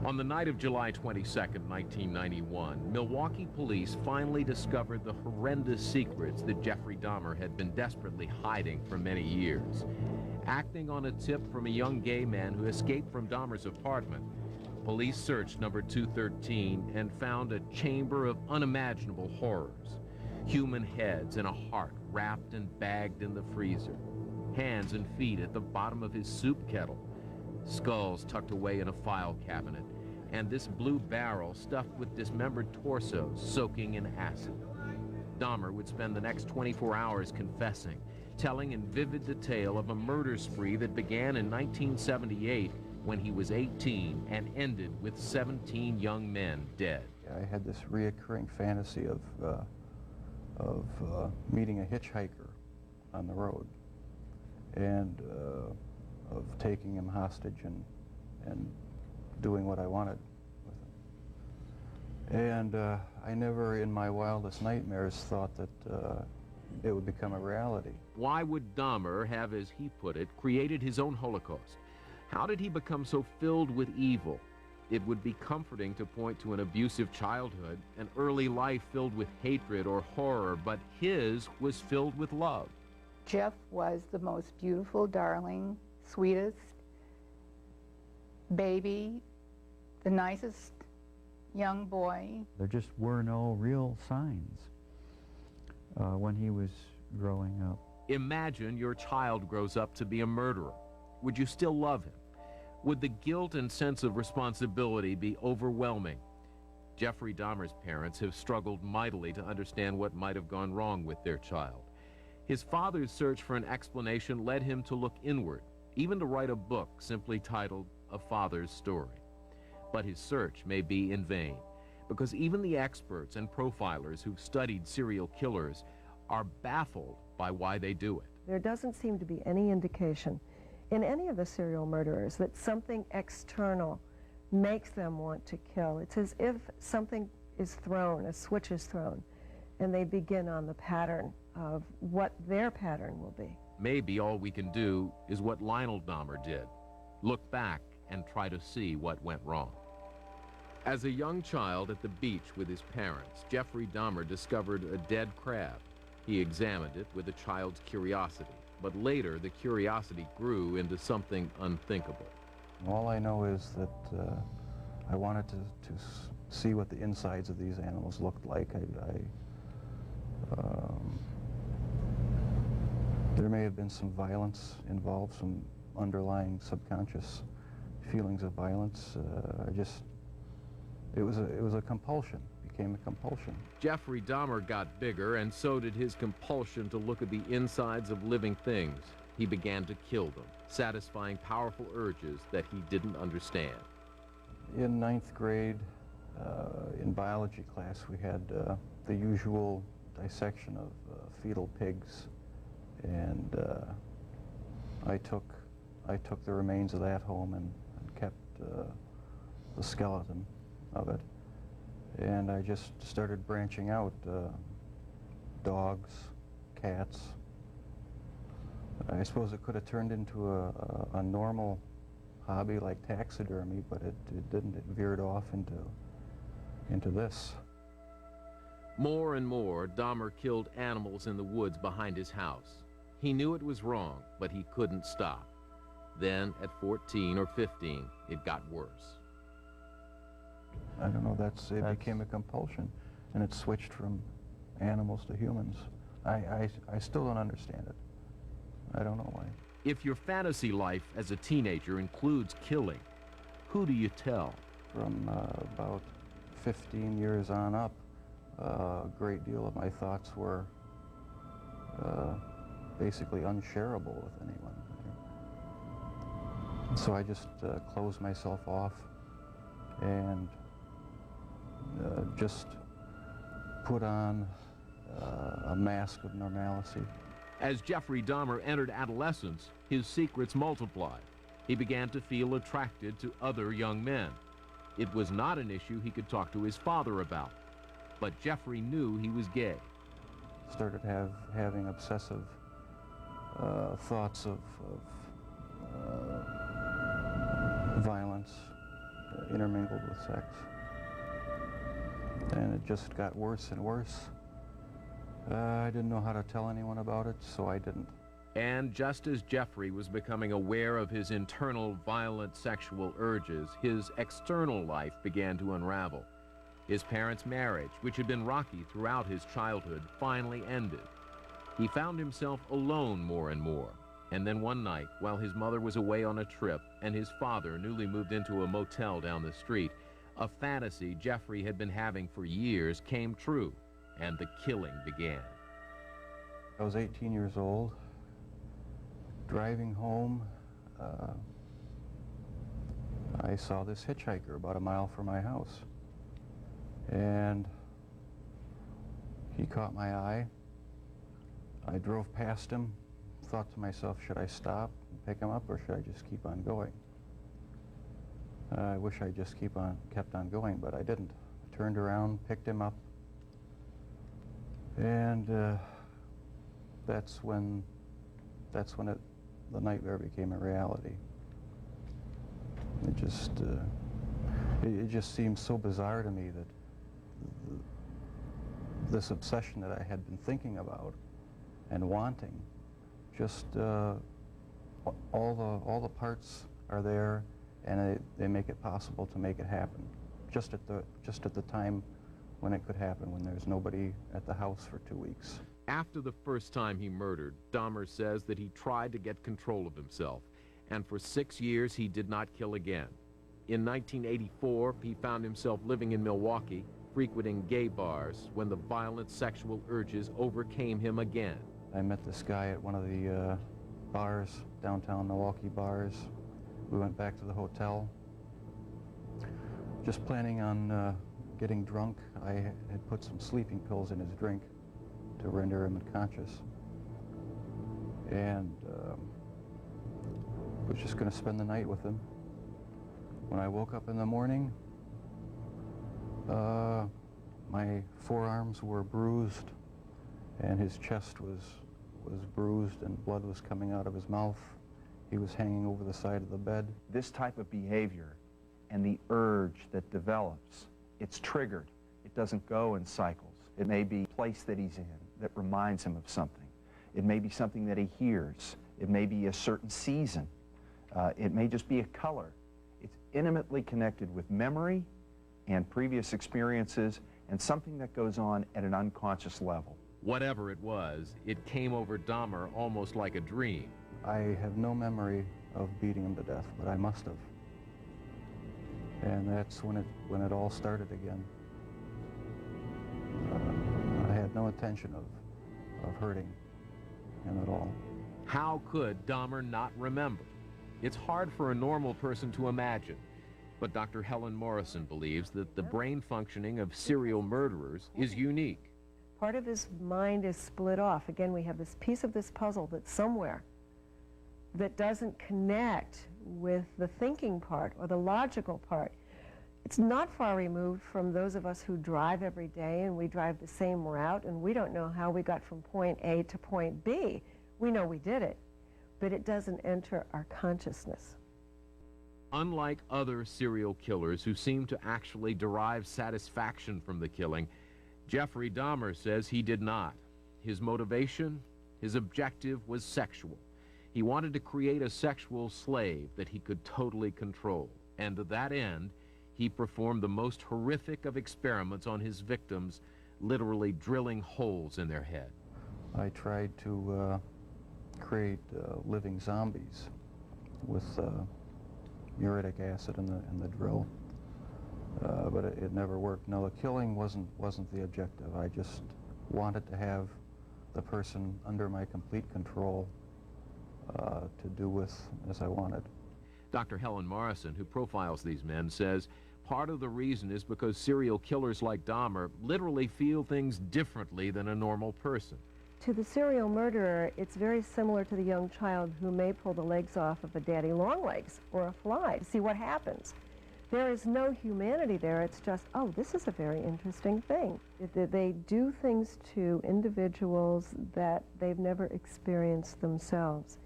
On the night of July 22nd, 1991, Milwaukee police finally discovered the horrendous secrets that Jeffrey Dahmer had been desperately hiding for many years. Acting on a tip from a young gay man who escaped from Dahmer's apartment, police searched number 213 and found a chamber of unimaginable horrors. Human heads and a heart wrapped and bagged in the freezer. Hands and feet at the bottom of his soup kettle. Skulls tucked away in a file cabinet. And this blue barrel stuffed with dismembered torsos soaking in acid. Dahmer would spend the next 24 hours confessing, telling in vivid detail of a murder spree that began in 1978 when he was 18 and ended with 17 young men dead. I had this reoccurring fantasy of meeting a hitchhiker on the road and of taking him hostage and doing what I wanted with him. And I never in my wildest nightmares thought that it would become a reality. Why would Dahmer have, as he put it, created his own Holocaust? How did he become so filled with evil? It would be comforting to point to an abusive childhood, an early life filled with hatred or horror, but his was filled with love. Jeff was the most beautiful, darling, sweetest baby, the nicest young boy. There just were no real signs when he was growing up. Imagine your child grows up to be a murderer. Would you still love him? Would the guilt and sense of responsibility be overwhelming? Jeffrey Dahmer's parents have struggled mightily to understand what might have gone wrong with their child. His father's search for an explanation led him to look inward, even to write a book simply titled A Father's Story. But his search may be in vain, because even the experts and profilers who've studied serial killers are baffled by why they do it. There doesn't seem to be any indication in any of the serial murderers that something external makes them want to kill. It's as if something is thrown, a switch is thrown, and they begin on the pattern of what their pattern will be. Maybe all we can do is what Lionel Dahmer did, look back and try to see what went wrong. As a young child at the beach with his parents, Jeffrey Dahmer discovered a dead crab. He examined it with a child's curiosity, but later the curiosity grew into something unthinkable. All I know is that I wanted to see what the insides of these animals looked like. There may have been some violence involved, some underlying subconscious feelings of violence. It was a compulsion, became a compulsion. Jeffrey Dahmer got bigger, and so did his compulsion to look at the insides of living things. He began to kill them, satisfying powerful urges that he didn't understand. In 9th grade, in biology class, we had the usual dissection of fetal pigs, and I took the remains of that home and kept the skeleton of it, and I just started branching out, dogs, cats. I suppose it could have turned into a normal hobby like taxidermy, but it didn't. It veered off into this. More and more, Dahmer killed animals in the woods behind his house. He knew it was wrong, but he couldn't stop. Then, at 14 or 15, it got worse. I don't know, it became a compulsion, and it switched from animals to humans. I still don't understand it. I don't know why. If your fantasy life as a teenager includes killing, who do you tell? From about 15 years on up, a great deal of my thoughts were basically unshareable with anyone. So I just closed myself off and just put on a mask of normalcy. As Jeffrey Dahmer entered adolescence, his secrets multiplied. He began to feel attracted to other young men. It was not an issue he could talk to his father about, but Jeffrey knew he was gay. Started having obsessive thoughts of violence intermingled with sex. And it just got worse and worse. I didn't know how to tell anyone about it, so I didn't. And just as Jeffrey was becoming aware of his internal violent sexual urges, his external life began to unravel. His parents' marriage, which had been rocky throughout his childhood, finally ended. He found himself alone more and more. And then one night, while his mother was away on a trip and his father newly moved into a motel down the street, a fantasy Jeffrey had been having for years came true, and the killing began. I was 18 years old, driving home. I saw this hitchhiker about a mile from my house, and he caught my eye. I drove past him, thought to myself, should I stop and pick him up, or should I just keep on going? I wish I just kept on going, but I didn't. I turned around, picked him up, and that's when the nightmare became a reality. It just seemed so bizarre to me that this obsession that I had been thinking about and wanting, just all the parts are there, and they make it possible to make it happen. Just at the time when it could happen, when there's nobody at the house for 2 weeks. After the first time he murdered, Dahmer says that he tried to get control of himself, and for 6 years he did not kill again. In 1984, he found himself living in Milwaukee, frequenting gay bars, when the violent sexual urges overcame him again. I met this guy at one of the bars, downtown Milwaukee bars. We went back to the hotel, just planning on getting drunk. I had put some sleeping pills in his drink to render him unconscious, and was just going to spend the night with him. When I woke up in the morning, my forearms were bruised, and his chest was bruised, and blood was coming out of his mouth. He was hanging over the side of the bed. This type of behavior and the urge that develops, it's triggered. It doesn't go in cycles. It may be a place that he's in that reminds him of something. It may be something that he hears. It may be a certain season. It may just be a color. It's intimately connected with memory and previous experiences and something that goes on at an unconscious level. Whatever it was, it came over Dahmer almost like a dream. I have no memory of beating him to death, but I must have. And that's when it all started again. I had no intention of hurting him at all. How could Dahmer not remember? It's hard for a normal person to imagine, but Dr. Helen Morrison believes that the brain functioning of serial murderers is unique. Part of his mind is split off. Again, we have this piece of this puzzle that's somewhere that doesn't connect with the thinking part or the logical part. It's not far removed from those of us who drive every day, and we drive the same route, and we don't know how we got from point A to point B. We know we did it, but it doesn't enter our consciousness. Unlike other serial killers who seem to actually derive satisfaction from the killing, Jeffrey Dahmer says he did not. His motivation, his objective was sexual. He wanted to create a sexual slave that he could totally control, and to that end, he performed the most horrific of experiments on his victims, literally drilling holes in their head. I tried to create living zombies with uric acid in the drill, but it never worked. No, the killing wasn't the objective. I just wanted to have the person under my complete control to do with as I wanted. Dr. Helen Morrison, who profiles these men, says part of the reason is because serial killers like Dahmer literally feel things differently than a normal person. To the serial murderer, it's very similar to the young child who may pull the legs off of a daddy long legs or a fly to see what happens. There is no humanity there. It's just, oh, this is a very interesting thing. They do things to individuals that they've never experienced themselves.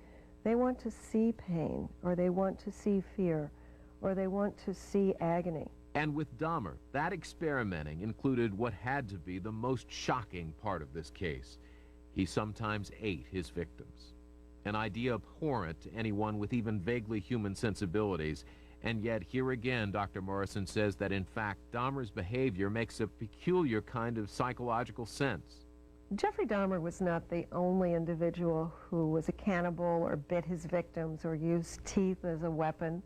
They want to see pain, or they want to see fear, or they want to see agony. And with Dahmer, that experimenting included what had to be the most shocking part of this case. He sometimes ate his victims. An idea abhorrent to anyone with even vaguely human sensibilities. And yet, here again, Dr. Morrison says that, in fact, Dahmer's behavior makes a peculiar kind of psychological sense. Jeffrey Dahmer was not the only individual who was a cannibal or bit his victims or used teeth as a weapon.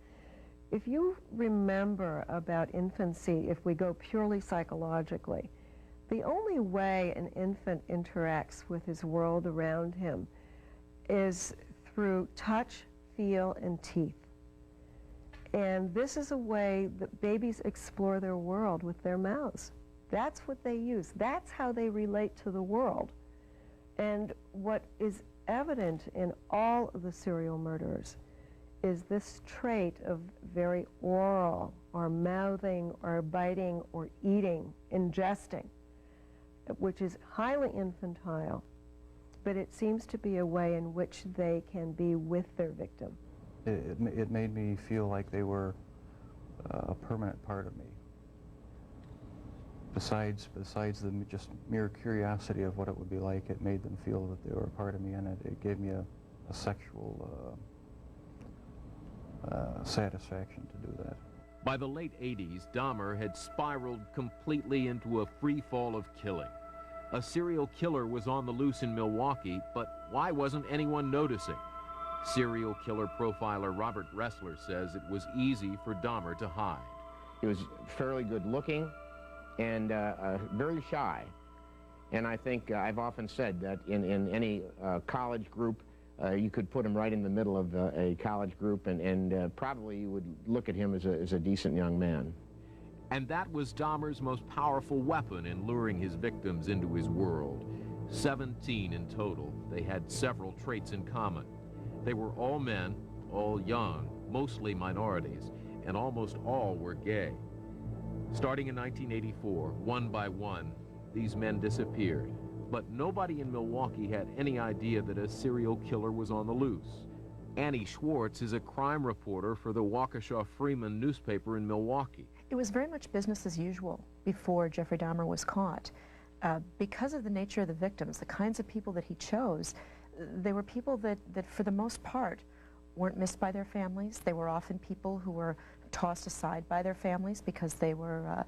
If you remember about infancy, if we go purely psychologically, the only way an infant interacts with his world around him is through touch, feel, and teeth. And this is a way that babies explore their world with their mouths. That's what they use. That's how they relate to the world. And what is evident in all of the serial murderers is this trait of very oral or mouthing or biting or eating, ingesting, which is highly infantile, but it seems to be a way in which they can be with their victim. It made me feel like they were a permanent part of me. Besides the just mere curiosity of what it would be like, it made them feel that they were a part of me, and it gave me a sexual satisfaction to do that. By the late 80s, Dahmer had spiraled completely into a free fall of killing. A serial killer was on the loose in Milwaukee, but why wasn't anyone noticing? Serial killer profiler Robert Ressler says it was easy for Dahmer to hide. He was fairly good looking and very shy. And I think I've often said that in any college group, you could put him right in the middle of a college group, and probably you would look at him as a decent young man. And that was Dahmer's most powerful weapon in luring his victims into his world. 17 in total. They had several traits in common. They were all men, all young, mostly minorities, and almost all were gay. Starting in 1984, one by one, these men disappeared. But nobody in Milwaukee had any idea that a serial killer was on the loose. Annie Schwartz is a crime reporter for the Waukesha Freeman newspaper in Milwaukee. It was very much business as usual before Jeffrey Dahmer was caught. Because of the nature of the victims, the kinds of people that he chose, they were people that for the most part weren't missed by their families. They were often people who were tossed aside by their families because they were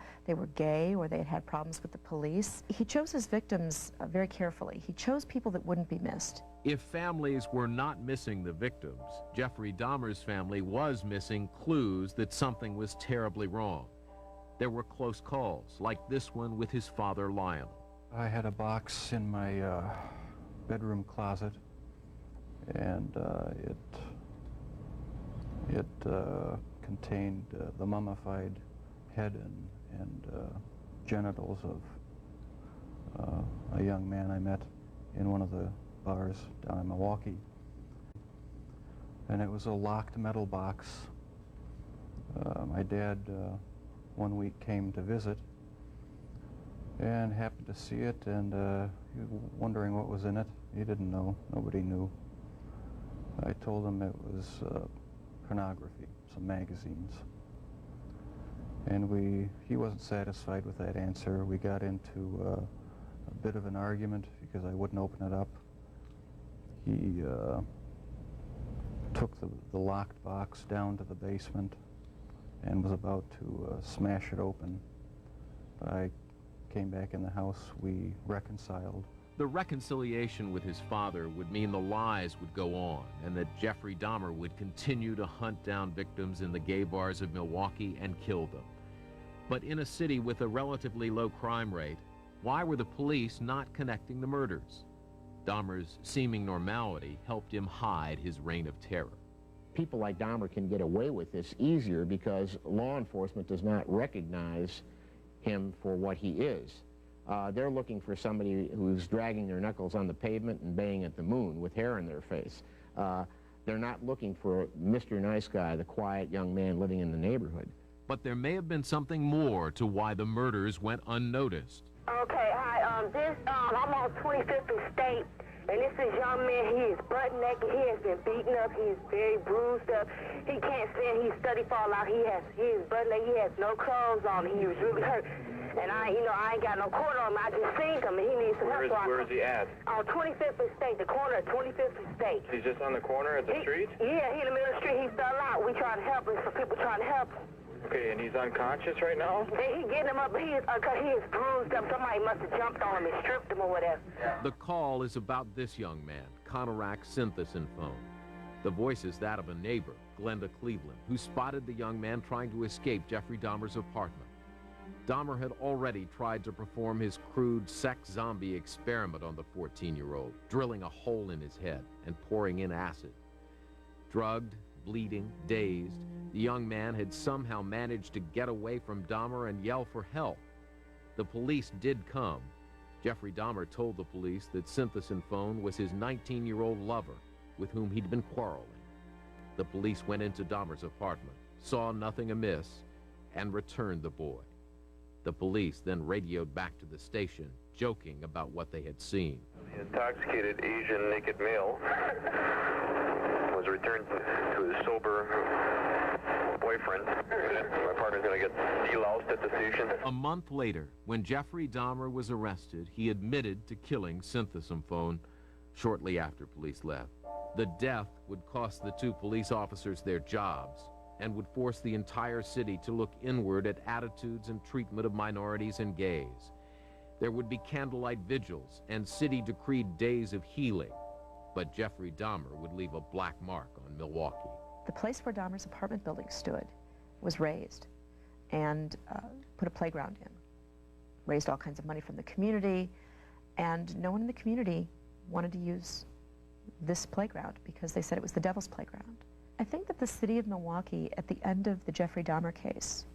gay or they had had problems with the police. He chose his victims very carefully. He chose people that wouldn't be missed. If families were not missing the victims, Jeffrey Dahmer's family was missing clues that something was terribly wrong. There were close calls, like this one with his father, Lionel. I had a box in my bedroom closet, and it contained the mummified head and genitals of a young man I met in one of the bars down in Milwaukee. And it was a locked metal box. My dad one week came to visit and happened to see it, and he was wondering what was in it. He didn't know. Nobody knew. I told him it was pornography, some magazines. And he wasn't satisfied with that answer. We got into a bit of an argument because I wouldn't open it up. He took the locked box down to the basement and was about to smash it open. But I came back in the house. We reconciled. The reconciliation with his father would mean the lies would go on and that Jeffrey Dahmer would continue to hunt down victims in the gay bars of Milwaukee and kill them. But in a city with a relatively low crime rate, why were the police not connecting the murders? Dahmer's seeming normality helped him hide his reign of terror. People like Dahmer can get away with this easier because law enforcement does not recognize him for what he is. They're looking for somebody who's dragging their knuckles on the pavement and baying at the moon with hair in their face. They're not looking for Mr. Nice Guy, the quiet young man living in the neighborhood. But there may have been something more to why the murders went unnoticed. Okay, hi, I'm on 25th and State, And this is young man, he is butt naked, he has been beaten up, he is very bruised up. He can't stand, he's study fall out, he is butt naked, he has no clothes on, he was really hurt. And I ain't got no quarter on him, I just seen him, and he needs some help. Where is he at? On 25th and State, the corner of 25th and State. He's just on the corner of the street? Yeah, he in the middle of the street, he fell out. We trying to help him, so people trying to help him. Okay, and he's unconscious right now? And he getting him up, but he is bruised up. Somebody must have jumped on him and stripped him or whatever. The call is about this young man, Conorak Synthesin phone. The voice is that of a neighbor, Glenda Cleveland, who spotted the young man trying to escape Jeffrey Dahmer's apartment. Dahmer had already tried to perform his crude sex zombie experiment on the 14-year-old, drilling a hole in his head and pouring in acid. Drugged, bleeding, dazed, the young man had somehow managed to get away from Dahmer and yell for help. The police did come. Jeffrey Dahmer told the police that Synthesin phone was his 19-year-old lover with whom he'd been quarreling. The police went into Dahmer's apartment, saw nothing amiss, and returned the boy. The police then radioed back to the station, joking about what they had seen. The intoxicated Asian naked male was returned to his sober boyfriend. My partner's going to get deloused at the station. A month later, when Jeffrey Dahmer was arrested, he admitted to killing Synthesin phone shortly after police left. The death would cost the two police officers their jobs and would force the entire city to look inward at attitudes and treatment of minorities and gays. There would be candlelight vigils and city-decreed days of healing, but Jeffrey Dahmer would leave a black mark on Milwaukee. The place where Dahmer's apartment building stood was raised and put a playground in. Raised all kinds of money from the community, and no one in the community wanted to use this playground because they said it was the devil's playground. I think that the city of Milwaukee, at the end of the Jeffrey Dahmer case,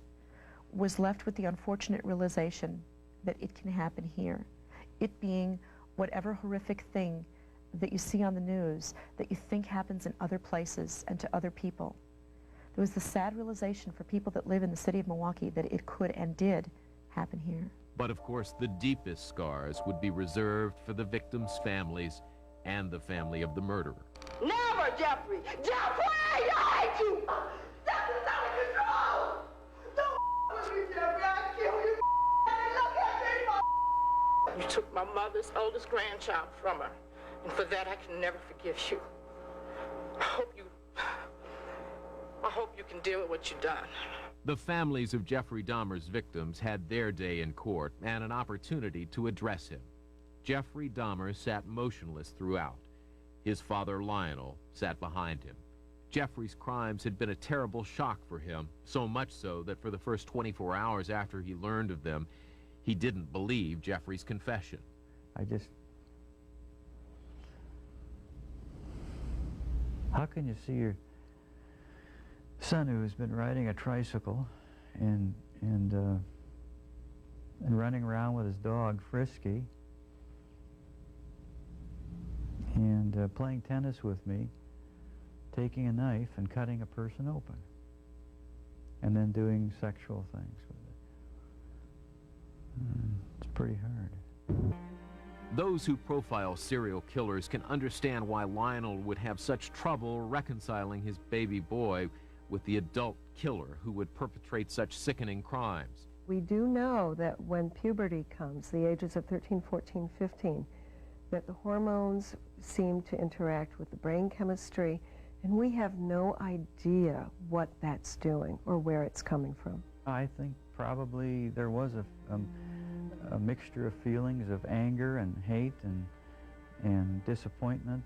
was left with the unfortunate realization that it can happen here. It being whatever horrific thing that you see on the news that you think happens in other places and to other people. There was the sad realization for people that live in the city of Milwaukee that it could and did happen here. But of course, the deepest scars would be reserved for the victims' families and the family of the murderer. Never, Jeffrey! Jeffrey! I hate you! Jeffrey's out of control! Don't with me, Jeffrey! I'll kill you! Look at me! You took my mother's oldest grandchild from her, and for that I can never forgive you. I hope you can deal with what you've done. The families of Jeffrey Dahmer's victims had their day in court and an opportunity to address him. Jeffrey Dahmer sat motionless throughout. His father, Lionel, sat behind him. Jeffrey's crimes had been a terrible shock for him, so much so that for the first 24 hours after he learned of them, he didn't believe Jeffrey's confession. How can you see your son who's been riding a tricycle and running around with his dog, Frisky, and playing tennis with me, taking a knife and cutting a person open, and then doing sexual things with it? It's pretty hard. Those who profile serial killers can understand why Lionel would have such trouble reconciling his baby boy with the adult killer who would perpetrate such sickening crimes. We do know that when puberty comes, the ages of 13, 14, 15, that the hormones seem to interact with the brain chemistry, and we have no idea what that's doing or where it's coming from. I think probably there was a mixture of feelings of anger and hate and disappointment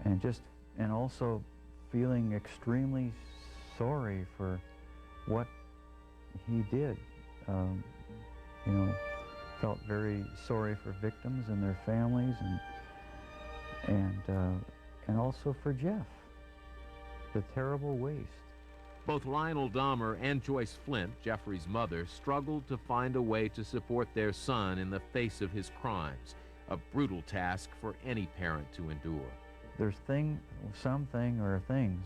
and also feeling extremely sorry for what he did. You know, felt very sorry for victims and their families, and also for Jeff, the terrible waste. Both Lionel Dahmer and Joyce Flint, Jeffrey's mother, struggled to find a way to support their son in the face of his crimes, a brutal task for any parent to endure. There's something or things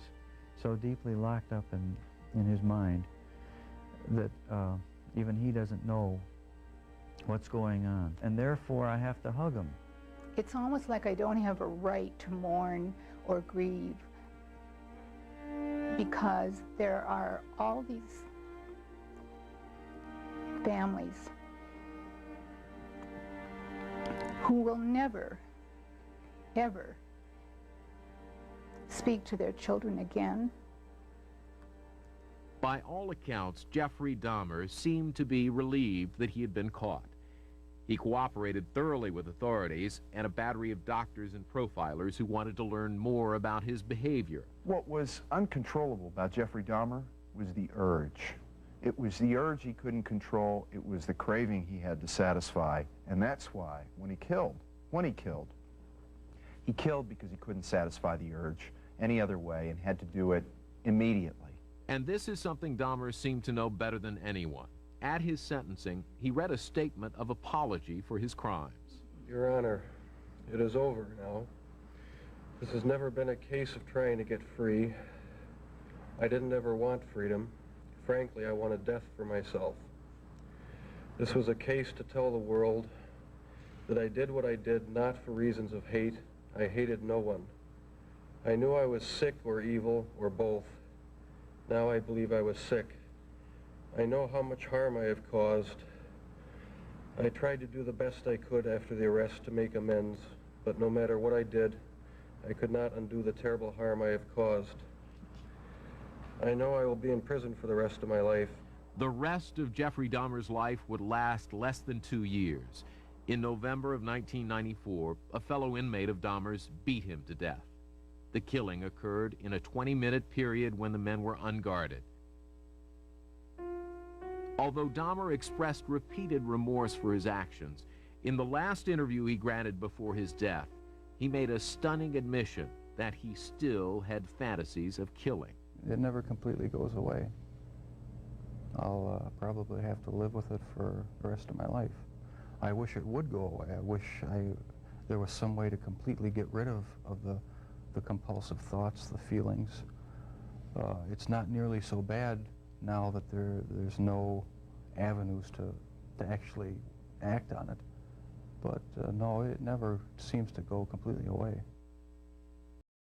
so deeply locked up in his mind that even he doesn't know what's going on. And therefore I have to hug him It's almost like I don't have a right to mourn or grieve, because there are all these families who will never, ever speak to their children again. By all accounts, Jeffrey Dahmer seemed to be relieved that he had been caught. He cooperated thoroughly with authorities and a battery of doctors and profilers who wanted to learn more about his behavior. What was uncontrollable about Jeffrey Dahmer was the urge. It was the urge he couldn't control. It was the craving he had to satisfy. And that's why when he killed because he couldn't satisfy the urge any other way and had to do it immediately. And this is something Dahmer seemed to know better than anyone. At his sentencing, he read a statement of apology for his crimes. Your Honor, it is over now. This has never been a case of trying to get free. I didn't ever want freedom. Frankly, I wanted death for myself. This was a case to tell the world that I did what I did not for reasons of hate. I hated no one. I knew I was sick or evil or both. Now I believe I was sick. I know how much harm I have caused. I tried to do the best I could after the arrest to make amends, but no matter what I did, I could not undo the terrible harm I have caused. I know I will be in prison for the rest of my life. The rest of Jeffrey Dahmer's life would last less than 2 years. In November of 1994, a fellow inmate of Dahmer's beat him to death. The killing occurred in a 20-minute period when the men were unguarded. Although Dahmer expressed repeated remorse for his actions, in the last interview he granted before his death, he made a stunning admission that he still had fantasies of killing. It never completely goes away. I'll probably have to live with it for the rest of my life. I wish it would go away. I wish there was some way to completely get rid of the compulsive thoughts, the feelings. It's not nearly so bad now that there's no avenues to actually act on it. But no, it never seems to go completely away.